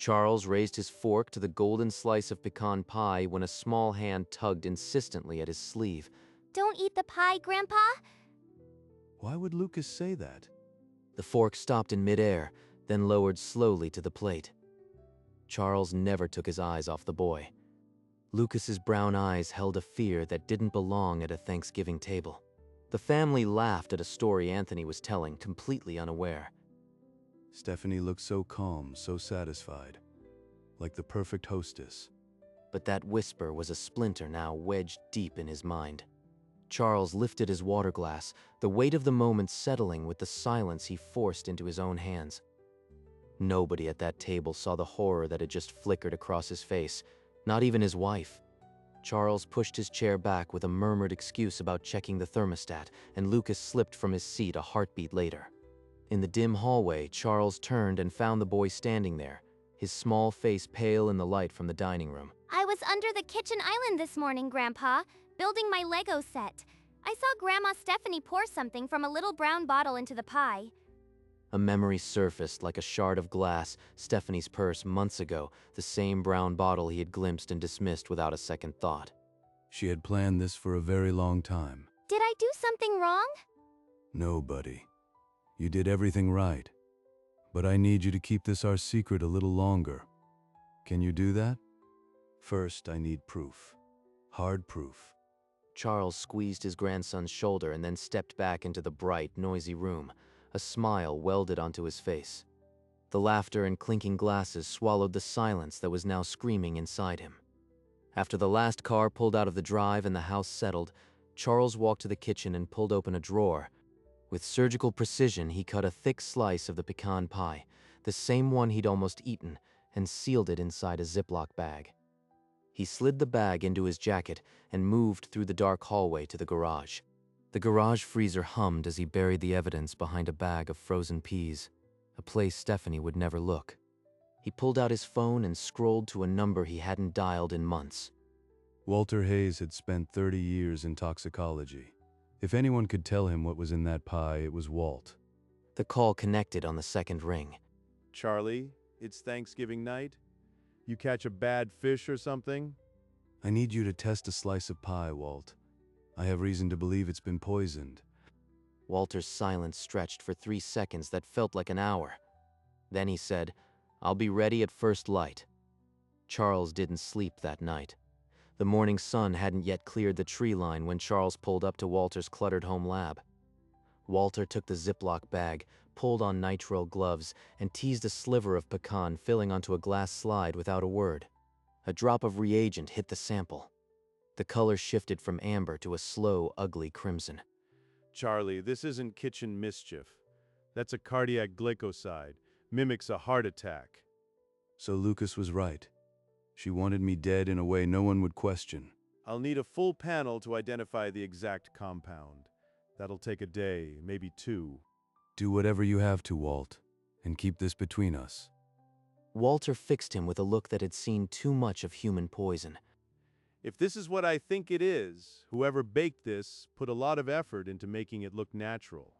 Charles raised his fork to the golden slice of pecan pie when a small hand tugged insistently at his sleeve. Don't eat the pie, Grandpa? Why would Lucas say that? The fork stopped in midair, then lowered slowly to the plate. Charles never took his eyes off the boy. Lucas's brown eyes held a fear that didn't belong at a Thanksgiving table. The family laughed at a story Anthony was telling, completely unaware. Stephanie looked so calm, so satisfied, like the perfect hostess. But that whisper was a splinter now wedged deep in his mind. Charles lifted his water glass, the weight of the moment settling with the silence he forced into his own hands. Nobody at that table saw the horror that had just flickered across his face, not even his wife. Charles pushed his chair back with a murmured excuse about checking the thermostat, and Lucas slipped from his seat a heartbeat later. In the dim hallway, Charles turned and found the boy standing there, his small face pale in the light from the dining room. I was under the kitchen island this morning, Grandpa, building my Lego set. I saw Grandma Stephanie pour something from a little brown bottle into the pie. A memory surfaced like a shard of glass, Stephanie's purse months ago, the same brown bottle he had glimpsed and dismissed without a second thought. She had planned this for a very long time. Did I do something wrong? No, buddy. You did everything right. But I need you to keep this our secret a little longer. Can you do that? First, I need proof. Hard proof. Charles squeezed his grandson's shoulder and then stepped back into the bright, noisy room. A smile welded onto his face. The laughter and clinking glasses swallowed the silence that was now screaming inside him. After the last car pulled out of the drive and the house settled, Charles walked to the kitchen and pulled open a drawer. With surgical precision, he cut a thick slice of the pecan pie, the same one he'd almost eaten, and sealed it inside a Ziploc bag. He slid the bag into his jacket and moved through the dark hallway to the garage. The garage freezer hummed as he buried the evidence behind a bag of frozen peas, a place Stephanie would never look. He pulled out his phone and scrolled to a number he hadn't dialed in months. Walter Hayes had spent 30 years in toxicology. If anyone could tell him what was in that pie, it was Walt. The call connected on the second ring. Charlie, it's Thanksgiving night. You catch a bad fish or something? I need you to test a slice of pie, Walt. I have reason to believe it's been poisoned. Walter's silence stretched for 3 seconds that felt like an hour. Then he said, "I'll be ready at first light." Charles didn't sleep that night. The morning sun hadn't yet cleared the tree line when Charles pulled up to Walter's cluttered home lab. Walter took the Ziploc bag, pulled on nitrile gloves, and teased a sliver of pecan filling onto a glass slide without a word. A drop of reagent hit the sample. The color shifted from amber to a slow, ugly crimson. Charlie, this isn't kitchen mischief. That's a cardiac glycoside. Mimics a heart attack. So Lucas was right. She wanted me dead in a way no one would question. I'll need a full panel to identify the exact compound. That'll take a day, maybe 2. Do whatever you have to, Walt, and keep this between us. Walter fixed him with a look that had seen too much of human poison. If this is what I think it is, whoever baked this put a lot of effort into making it look natural.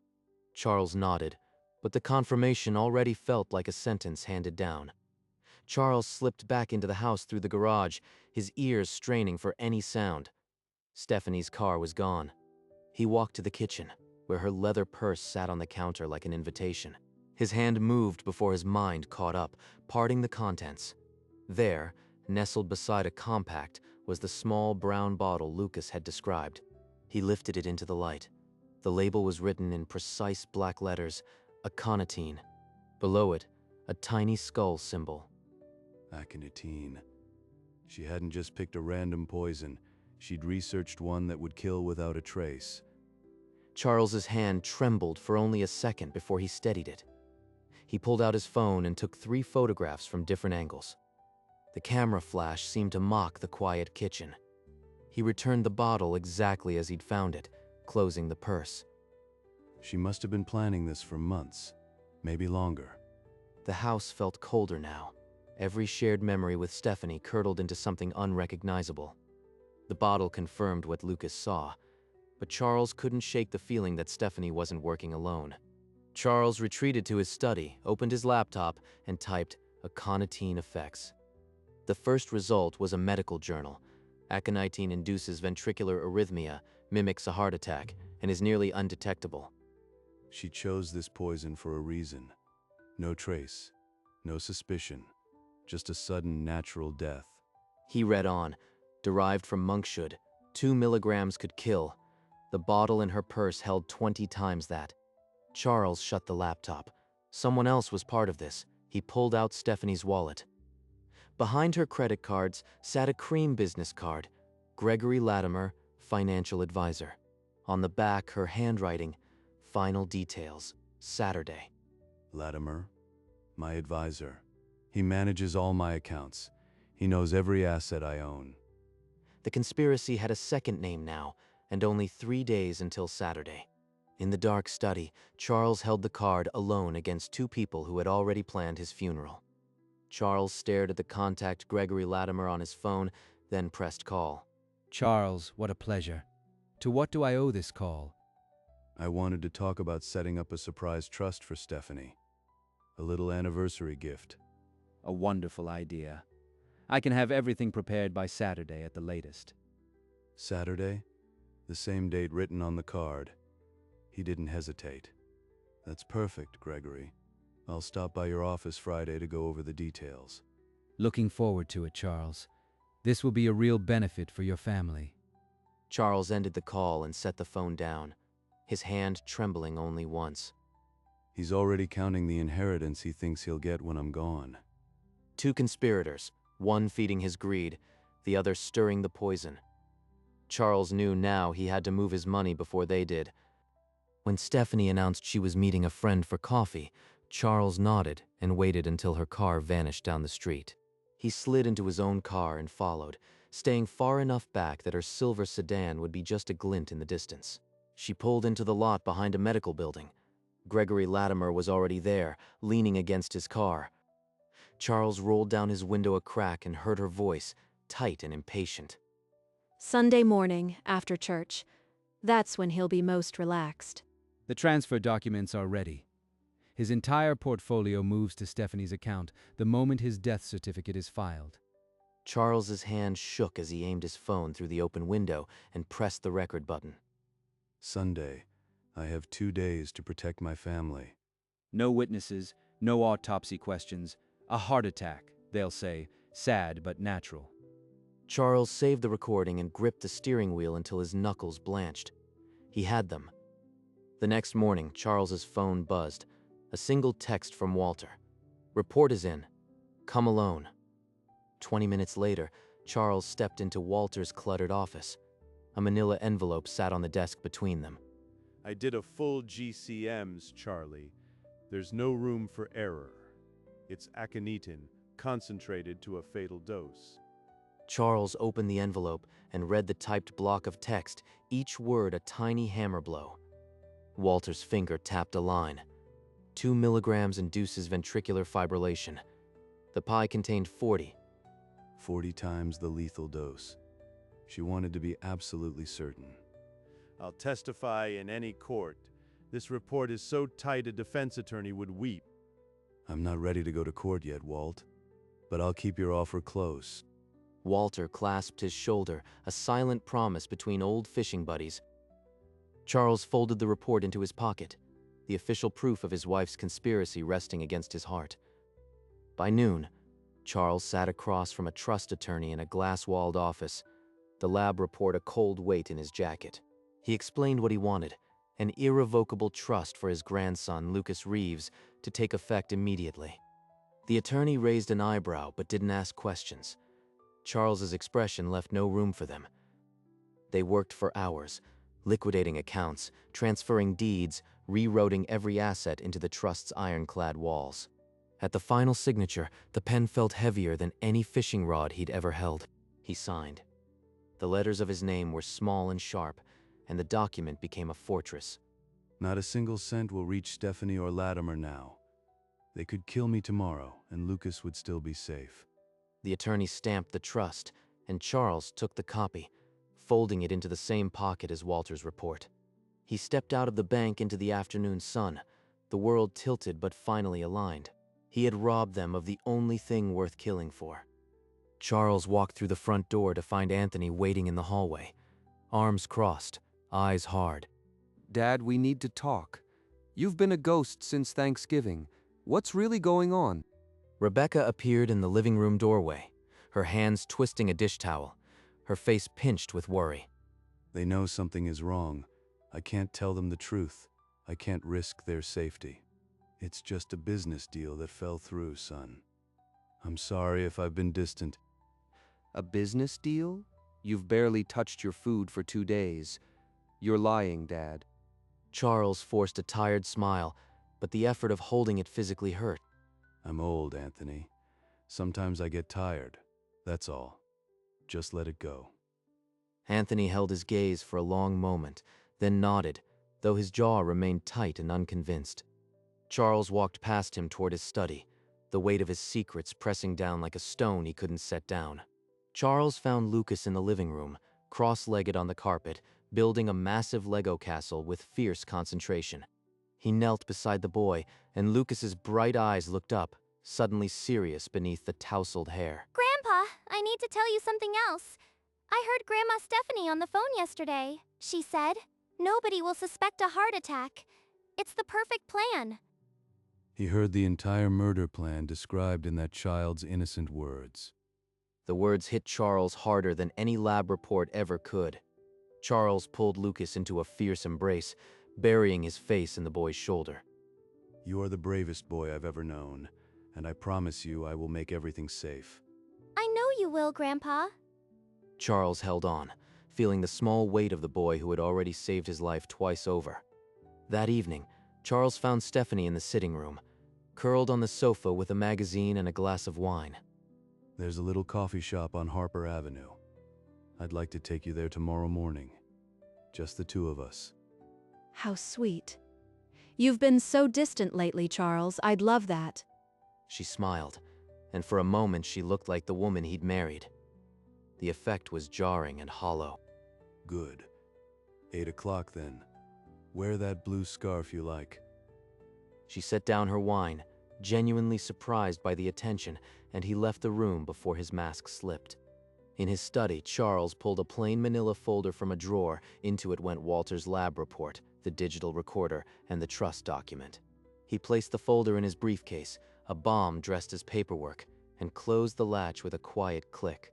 Charles nodded, but the confirmation already felt like a sentence handed down. Charles slipped back into the house through the garage, his ears straining for any sound. Stephanie's car was gone. He walked to the kitchen, where her leather purse sat on the counter like an invitation. His hand moved before his mind caught up, parting the contents. There, nestled beside a compact, was the small brown bottle Lucas had described. He lifted it into the light. The label was written in precise black letters, aconitine. Below it, a tiny skull symbol. Aconitine. She hadn't just picked a random poison. She'd researched one that would kill without a trace. Charles's hand trembled for only a second before he steadied it. He pulled out his phone and took 3 photographs from different angles. The camera flash seemed to mock the quiet kitchen. He returned the bottle exactly as he'd found it, closing the purse. She must have been planning this for months, maybe longer. The house felt colder now. Every shared memory with Stephanie curdled into something unrecognizable. The bottle confirmed what Lucas saw, but Charles couldn't shake the feeling that Stephanie wasn't working alone. Charles retreated to his study, opened his laptop, and typed, aconitine effects. The first result was a medical journal. Aconitine induces ventricular arrhythmia, mimics a heart attack, and is nearly undetectable. She chose this poison for a reason. No trace, no suspicion, just a sudden natural death. He read on, derived from monkshood, 2 milligrams could kill. The bottle in her purse held 20 times that. Charles shut the laptop. Someone else was part of this. He pulled out Stephanie's wallet. Behind her credit cards sat a cream business card, Gregory Latimer, financial advisor. On the back, her handwriting, final details, Saturday. Latimer, my advisor. He manages all my accounts. He knows every asset I own. The conspiracy had a second name now, and only 3 days until Saturday. In the dark study, Charles held the card alone against 2 people who had already planned his funeral. Charles stared at the contact Gregory Latimer on his phone, then pressed call. Charles, what a pleasure. To what do I owe this call? I wanted to talk about setting up a surprise trust for Stephanie. A little anniversary gift. A wonderful idea. I can have everything prepared by Saturday at the latest. Saturday? The same date written on the card. He didn't hesitate. That's perfect, Gregory. I'll stop by your office Friday to go over the details. Looking forward to it, Charles. This will be a real benefit for your family. Charles ended the call and set the phone down, his hand trembling only once. He's already counting the inheritance he thinks he'll get when I'm gone. 2 conspirators, one feeding his greed, the other stirring the poison. Charles knew now he had to move his money before they did. When Stephanie announced she was meeting a friend for coffee, Charles nodded and waited until her car vanished down the street. He slid into his own car and followed, staying far enough back that her silver sedan would be just a glint in the distance. She pulled into the lot behind a medical building. Gregory Latimer was already there, leaning against his car. Charles rolled down his window a crack and heard her voice, tight and impatient. Sunday morning, after church. That's when he'll be most relaxed. The transfer documents are ready. His entire portfolio moves to Stephanie's account the moment his death certificate is filed. Charles's hand shook as he aimed his phone through the open window and pressed the record button. Sunday. I have 2 days to protect my family. No witnesses, no autopsy questions. A heart attack, they'll say. Sad but natural. Charles saved the recording and gripped the steering wheel until his knuckles blanched. He had them. The next morning, Charles's phone buzzed. A single text from Walter. Report is in. Come alone. 20 minutes later, Charles stepped into Walter's cluttered office. A manila envelope sat on the desk between them. I did a full GCMs, Charlie. There's no room for error. It's aconitin, concentrated to a fatal dose. Charles opened the envelope and read the typed block of text, each word a tiny hammer blow. Walter's finger tapped a line. 2 milligrams induces ventricular fibrillation. The pie contained 40. 40 times the lethal dose. She wanted to be absolutely certain. I'll testify in any court. This report is so tight a defense attorney would weep. I'm not ready to go to court yet, Walt. But I'll keep your offer close. Walter clasped his shoulder, a silent promise between old fishing buddies. Charles folded the report into his pocket, the official proof of his wife's conspiracy resting against his heart. By noon, Charles sat across from a trust attorney in a glass-walled office, the lab report a cold weight in his jacket. He explained what he wanted, an irrevocable trust for his grandson, Lucas Reeves, to take effect immediately. The attorney raised an eyebrow but didn't ask questions. Charles's expression left no room for them. They worked for hours, liquidating accounts, transferring deeds, rerouting every asset into the trust's ironclad walls. At the final signature, the pen felt heavier than any fishing rod he'd ever held. He signed. The letters of his name were small and sharp, and the document became a fortress. Not a single cent will reach Stephanie or Latimer now. They could kill me tomorrow, and Lucas would still be safe. The attorney stamped the trust, and Charles took the copy, folding it into the same pocket as Walter's report. He stepped out of the bank into the afternoon sun, the world tilted but finally aligned. He had robbed them of the only thing worth killing for. Charles walked through the front door to find Anthony waiting in the hallway, arms crossed, eyes hard. Dad, we need to talk. You've been a ghost since Thanksgiving. What's really going on? Rebecca appeared in the living room doorway, her hands twisting a dish towel, her face pinched with worry. They know something is wrong. I can't tell them the truth. I can't risk their safety. It's just a business deal that fell through, son. I'm sorry if I've been distant. A business deal? You've barely touched your food for 2 days. You're lying, Dad. Charles forced a tired smile, but the effort of holding it physically hurt. I'm old, Anthony. Sometimes I get tired. That's all. Just let it go. Anthony held his gaze for a long moment, then nodded, though his jaw remained tight and unconvinced. Charles walked past him toward his study, the weight of his secrets pressing down like a stone he couldn't set down. Charles found Lucas in the living room, cross-legged on the carpet, building a massive Lego castle with fierce concentration. He knelt beside the boy, and Lucas's bright eyes looked up, suddenly serious beneath the tousled hair. Grandpa, I need to tell you something else. I heard Grandma Stephanie on the phone yesterday. She said, nobody will suspect a heart attack. It's the perfect plan. He heard the entire murder plan described in that child's innocent words. The words hit Charles harder than any lab report ever could. Charles pulled Lucas into a fierce embrace, burying his face in the boy's shoulder. You are the bravest boy I've ever known, and I promise you I will make everything safe. I know you will, Grandpa. Charles held on, feeling the small weight of the boy who had already saved his life twice over. That evening, Charles found Stephanie in the sitting room, curled on the sofa with a magazine and a glass of wine. There's a little coffee shop on Harper Avenue. I'd like to take you there tomorrow morning. Just the two of us. How sweet. You've been so distant lately, Charles. I'd love that. She smiled, and for a moment she looked like the woman he'd married. The effect was jarring and hollow. Good. 8 o'clock then. Wear that blue scarf you like. She set down her wine, genuinely surprised by the attention, and he left the room before his mask slipped. In his study, Charles pulled a plain manila folder from a drawer. Into it went Walter's lab report, the digital recorder, and the trust document. He placed the folder in his briefcase, a bomb dressed as paperwork, and closed the latch with a quiet click.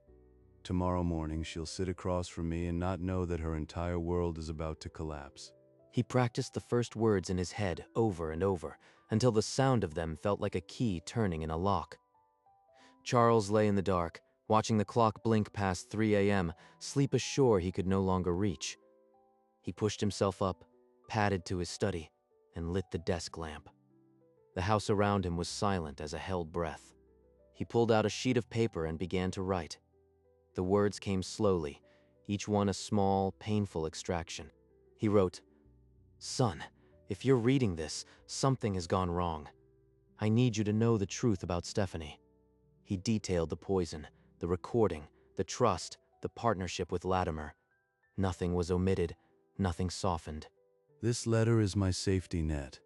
Tomorrow morning she'll sit across from me and not know that her entire world is about to collapse. He practiced the first words in his head over and over, until the sound of them felt like a key turning in a lock. Charles lay in the dark, watching the clock blink past 3 a.m., sleep assured he could no longer reach. He pushed himself up, padded to his study, and lit the desk lamp. The house around him was silent as a held breath. He pulled out a sheet of paper and began to write. The words came slowly, each one a small, painful extraction. He wrote, "Son, if you're reading this, something has gone wrong. I need you to know the truth about Stephanie." He detailed the poison, the recording, the trust, the partnership with Latimer. Nothing was omitted, nothing softened. This letter is my safety net.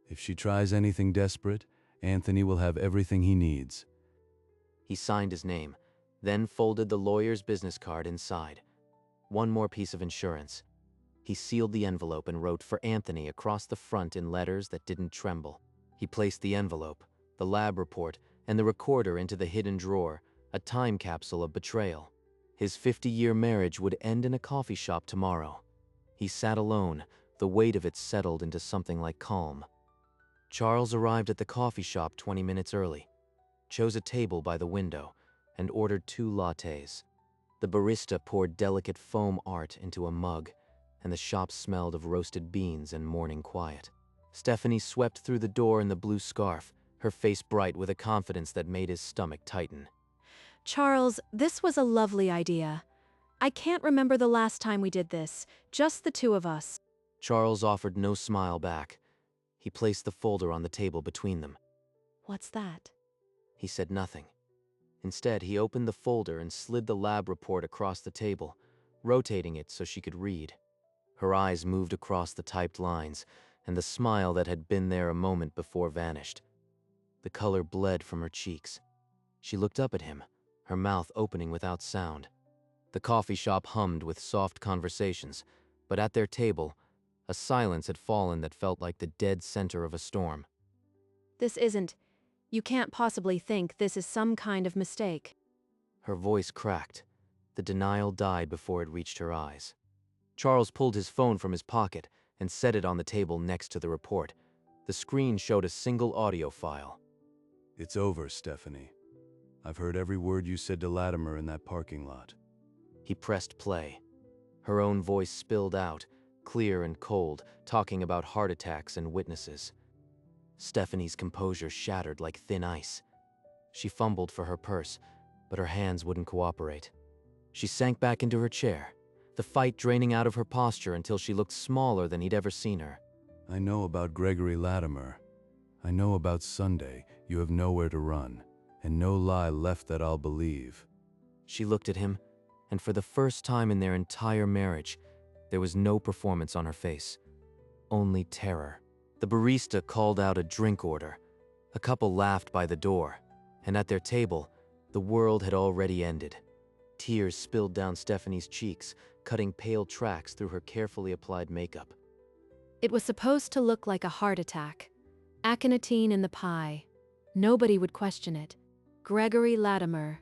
If she tries anything desperate, Anthony will have everything he needs. He signed his name, then folded the lawyer's business card inside. One more piece of insurance. He sealed the envelope and wrote "For Anthony" across the front in letters that didn't tremble. He placed the envelope, the lab report, and the recorder into the hidden drawer, a time capsule of betrayal. His 50-year marriage would end in a coffee shop tomorrow. He sat alone, the weight of it settled into something like calm. Charles arrived at the coffee shop 20 minutes early, chose a table by the window, and ordered 2 lattes. The barista poured delicate foam art into a mug, and the shop smelled of roasted beans and morning quiet. Stephanie swept through the door in the blue scarf, her face bright with a confidence that made his stomach tighten. Charles, this was a lovely idea. I can't remember the last time we did this, just the two of us. Charles offered no smile back. He placed the folder on the table between them. What's that? He said nothing. Instead, he opened the folder and slid the lab report across the table, rotating it so she could read. Her eyes moved across the typed lines, and the smile that had been there a moment before vanished. The color bled from her cheeks. She looked up at him, her mouth opening without sound. The coffee shop hummed with soft conversations, but at their table, a silence had fallen that felt like the dead center of a storm. This isn't. You can't possibly think this is some kind of mistake. Her voice cracked. The denial died before it reached her eyes. Charles pulled his phone from his pocket and set it on the table next to the report. The screen showed a single audio file. It's over, Stephanie. I've heard every word you said to Latimer in that parking lot. He pressed play. Her own voice spilled out, clear and cold, talking about heart attacks and witnesses. Stephanie's composure shattered like thin ice. She fumbled for her purse, but her hands wouldn't cooperate. She sank back into her chair, the fight draining out of her posture until she looked smaller than he'd ever seen her. I know about Gregory Latimer. I know about Sunday. You have nowhere to run, and no lie left that I'll believe. She looked at him, and for the first time in their entire marriage, there was no performance on her face. Only terror. The barista called out a drink order. A couple laughed by the door, and at their table, the world had already ended. Tears spilled down Stephanie's cheeks, cutting pale tracks through her carefully applied makeup. It was supposed to look like a heart attack. Aconitine in the pie. Nobody would question it. Gregory Latimer.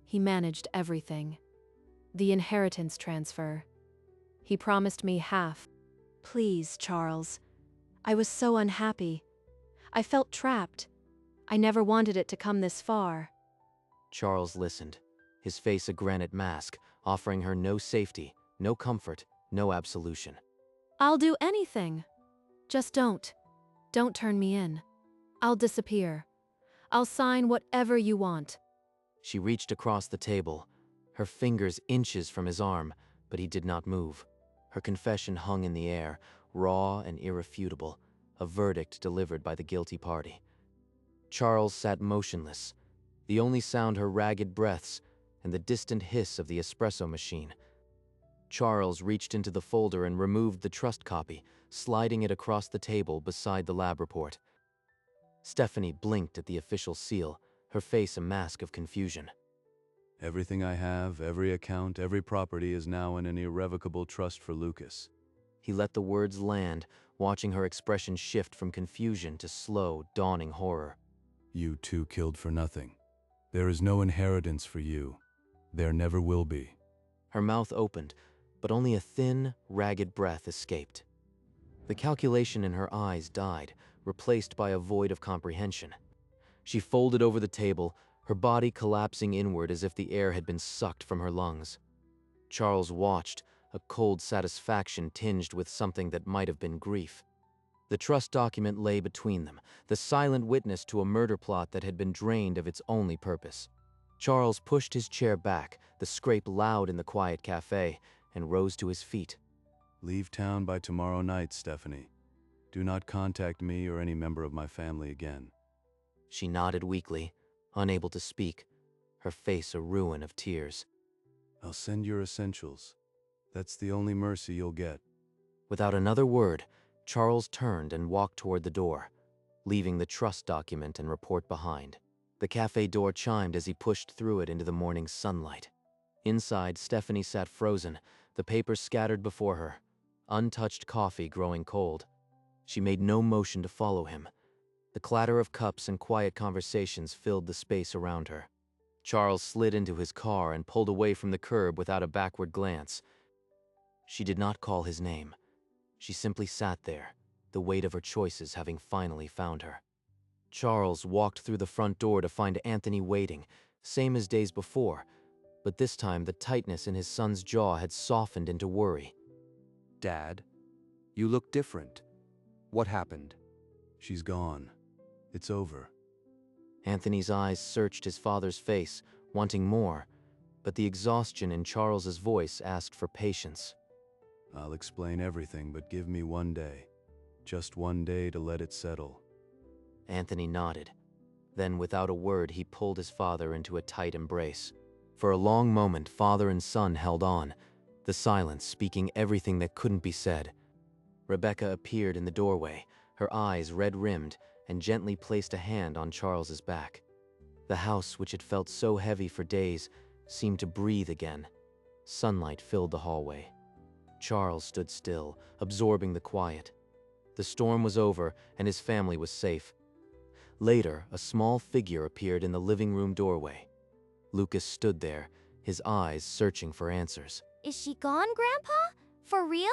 He managed everything. The inheritance transfer. He promised me half. Please, Charles. I was so unhappy. I felt trapped. I never wanted it to come this far. Charles listened, his face a granite mask, offering her no safety, no comfort, no absolution. I'll do anything. Just don't. Don't turn me in. I'll disappear. I'll sign whatever you want. She reached across the table, her fingers inches from his arm, but he did not move. Her confession hung in the air, raw and irrefutable, a verdict delivered by the guilty party. Charles sat motionless, the only sound her ragged breaths and the distant hiss of the espresso machine. Charles reached into the folder and removed the trust copy, sliding it across the table beside the lab report. Stephanie blinked at the official seal, her face a mask of confusion. Everything I have, every account, every property is now in an irrevocable trust for Lucas. He let the words land, watching her expression shift from confusion to slow, dawning horror. You two killed for nothing. There is no inheritance for you. There never will be. Her mouth opened, but only a thin, ragged breath escaped. The calculation in her eyes died, replaced by a void of comprehension. She folded over the table, her body collapsing inward as if the air had been sucked from her lungs. Charles watched, a cold satisfaction tinged with something that might have been grief. The trust document lay between them, the silent witness to a murder plot that had been drained of its only purpose. Charles pushed his chair back, the scrape loud in the quiet cafe, and rose to his feet. Leave town by tomorrow night, Stephanie. Do not contact me or any member of my family again. She nodded weakly, unable to speak, her face a ruin of tears. I'll send your essentials. That's the only mercy you'll get. Without another word, Charles turned and walked toward the door, leaving the trust document and report behind. The cafe door chimed as he pushed through it into the morning sunlight. Inside, Stephanie sat frozen, the papers scattered before her, untouched coffee growing cold. She made no motion to follow him. The clatter of cups and quiet conversations filled the space around her. Charles slid into his car and pulled away from the curb without a backward glance. She did not call his name. She simply sat there, the weight of her choices having finally found her. Charles walked through the front door to find Anthony waiting, same as days before, but this time the tightness in his son's jaw had softened into worry. Dad, you look different. What happened? She's gone. It's over. Anthony's eyes searched his father's face, wanting more, but the exhaustion in Charles's voice asked for patience. I'll explain everything, but give me one day. Just one day to let it settle. Anthony nodded. Then, without a word, he pulled his father into a tight embrace. For a long moment, father and son held on, the silence speaking everything that couldn't be said. Rebecca appeared in the doorway, her eyes red-rimmed, and gently placed a hand on Charles's back. The house, which had felt so heavy for days, seemed to breathe again. Sunlight filled the hallway. Charles stood still, absorbing the quiet. The storm was over, and his family was safe. Later, a small figure appeared in the living room doorway. Lucas stood there, his eyes searching for answers. Is she gone, Grandpa? For real?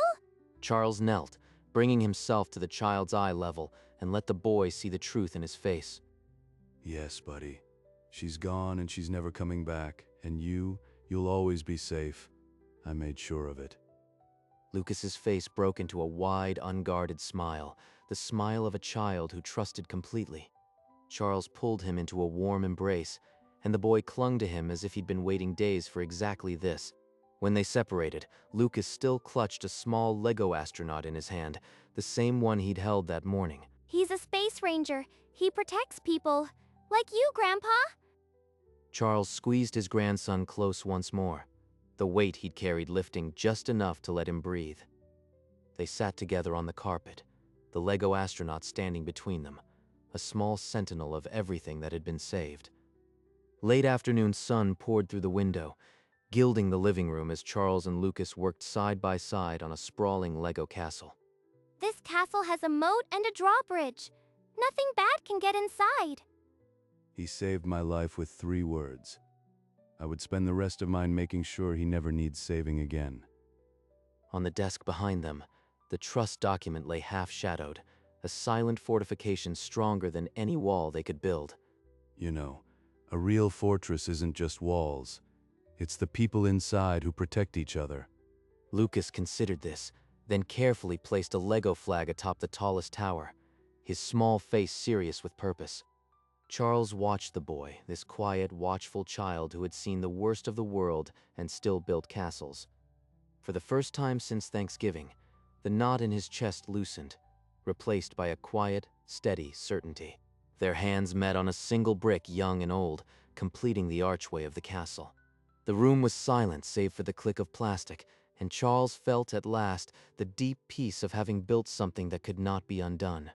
Charles knelt, bringing himself to the child's eye level, and let the boy see the truth in his face. Yes, buddy. She's gone and she's never coming back. And you'll always be safe. I made sure of it. Lucas's face broke into a wide, unguarded smile, the smile of a child who trusted completely. Charles pulled him into a warm embrace, and the boy clung to him as if he'd been waiting days for exactly this. When they separated, Lucas still clutched a small Lego astronaut in his hand, the same one he'd held that morning. He's a space ranger. He protects people. Like you, Grandpa. Charles squeezed his grandson close once more, the weight he'd carried lifting just enough to let him breathe. They sat together on the carpet, the Lego astronaut standing between them, a small sentinel of everything that had been saved. Late afternoon sun poured through the window, gilding the living room as Charles and Lucas worked side by side on a sprawling Lego castle. This castle has a moat and a drawbridge. Nothing bad can get inside. He saved my life with 3 words. I would spend the rest of mine making sure he never needs saving again. On the desk behind them, the trust document lay half-shadowed, a silent fortification stronger than any wall they could build. You know, a real fortress isn't just walls. It's the people inside who protect each other. Lucas considered this, then carefully placed a Lego flag atop the tallest tower, his small face serious with purpose. Charles watched the boy, this quiet, watchful child who had seen the worst of the world and still built castles. For the first time since Thanksgiving, the knot in his chest loosened, replaced by a quiet, steady certainty. Their hands met on a single brick, young and old, completing the archway of the castle. The room was silent save for the click of plastic, and Charles felt at last the deep peace of having built something that could not be undone.